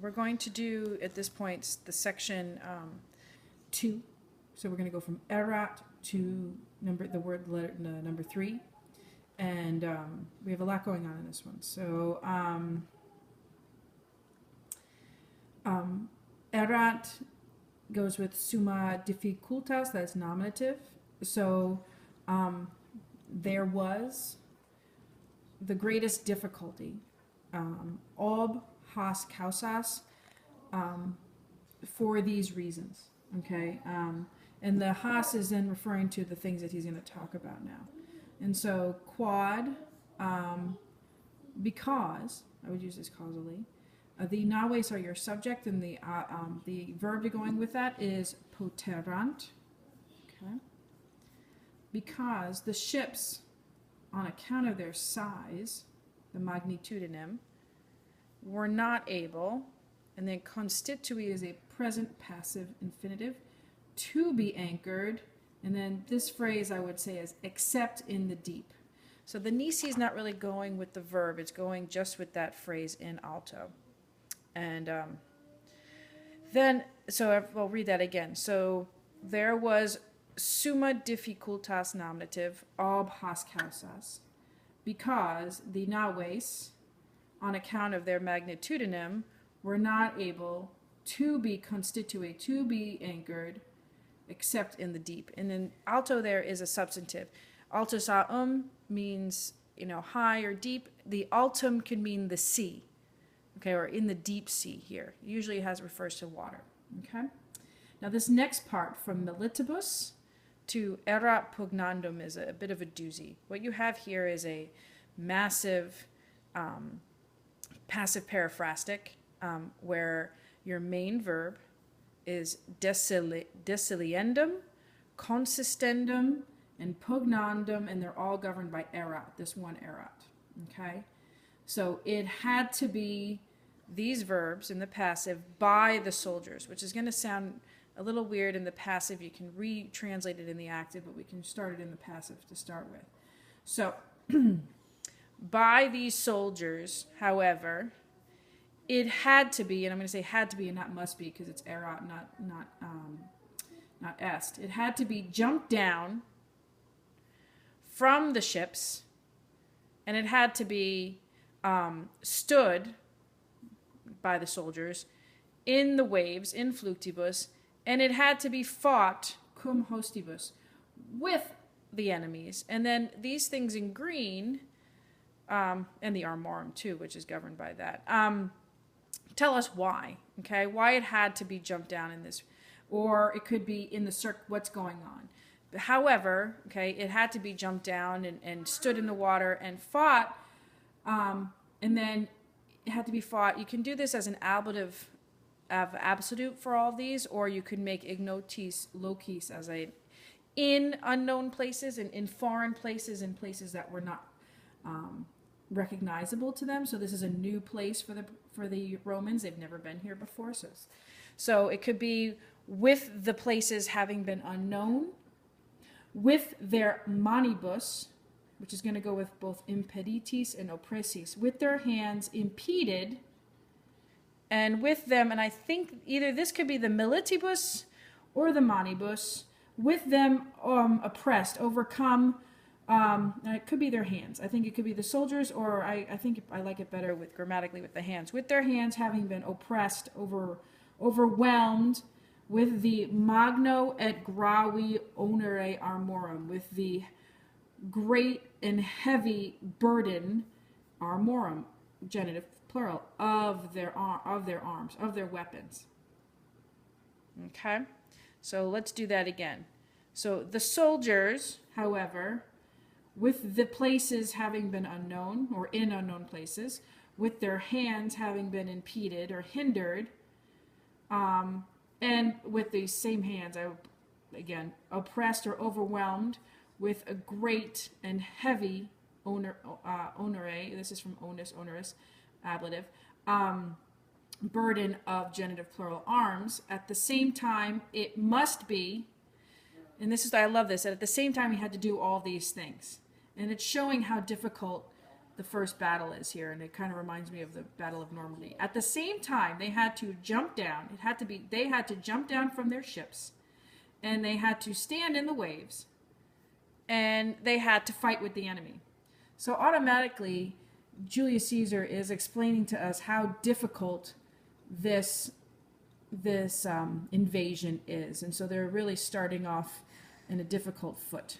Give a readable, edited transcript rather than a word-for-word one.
we're going to do at this point the section 2. So we're going to go from erat to the word letter number 3, and we have a lot going on in this one. So erat goes with summa difficultas, that's nominative. So there was the greatest difficulty. Ob has causas, for these reasons. Okay, and the has is then referring to the things that he's going to talk about now. And so quad, because, I would use this causally. The naves are your subject, and the verb to going with that is poterant. Okay, because the ships, on account of their size, the magnitudinem, were not able, and then constitui is a present passive infinitive, to be anchored, and then this phrase I would say is except in the deep. So the nisi is not really going with the verb, it's going just with that phrase in alto. And then, so I'll read that again. So there was summa difficultas nominative ob has causas, because the naves, on account of their magnitudinem, were not able to be constitute, to be anchored, except in the deep. And then alto there is a substantive. Altus aum means, high or deep. The altum can mean the sea, okay, or in the deep sea here. Usually it refers to water, okay? Now this next part, from militibus to erat pugnandum, is a bit of a doozy. What you have here is a massive passive periphrastic, where your main verb is deciliendum, consistendum, and pugnandum, and they're all governed by erat, this one erat. Okay? So it had to be these verbs in the passive by the soldiers, which is going to sound a little weird in the passive. You can retranslate it in the active, but we can start it in the passive to start with. So by these soldiers, however, it had to be, and I'm going to say had to be and not must be because it's erat, not est. It had to be jumped down from the ships, and it had to be stood by the soldiers in the waves, in fluctibus, and it had to be fought cum hostibus, with the enemies. And then these things in green, and the armorum too, which is governed by that, tell us why, okay? Why it had to be jumped down in this, or it could be in the what's going on. However, okay, it had to be jumped down and stood in the water and fought, and then it had to be fought. You can do this as an ablative absolute for all of these, or you could make ignotis locis as a in unknown places and in foreign places, in places that were not recognizable to them. So this is a new place for the Romans. They've never been here before. So it could be with the places having been unknown, with their manibus, which is going to go with both impeditis and oppressis, with their hands impeded, and with them, and I think either this could be the militibus or the manibus, with them oppressed, overcome. It could be their hands. I think it could be the soldiers, or I think I like it better with grammatically with the hands. With their hands having been oppressed, overwhelmed, with the magno et gravi onere armorum, with the great and heavy burden, armorum, genitive plural, of their arms, of their weapons. Okay, so let's do that again. So the soldiers, however, with the places having been unknown, or in unknown places, with their hands having been impeded or hindered, and with these same hands, again, oppressed or overwhelmed with a great and heavy onere, this is from onus, onerous, ablative, burden of genitive plural arms. At the same time, it must be, and this is, I love this, that at the same time he had to do all these things. And it's showing how difficult the first battle is here, and it kind of reminds me of the Battle of Normandy. At the same time, they had to jump down. They had to jump down from their ships, and they had to stand in the waves, and they had to fight with the enemy. So automatically, Julius Caesar is explaining to us how difficult this invasion is, and so they're really starting off in a difficult foot.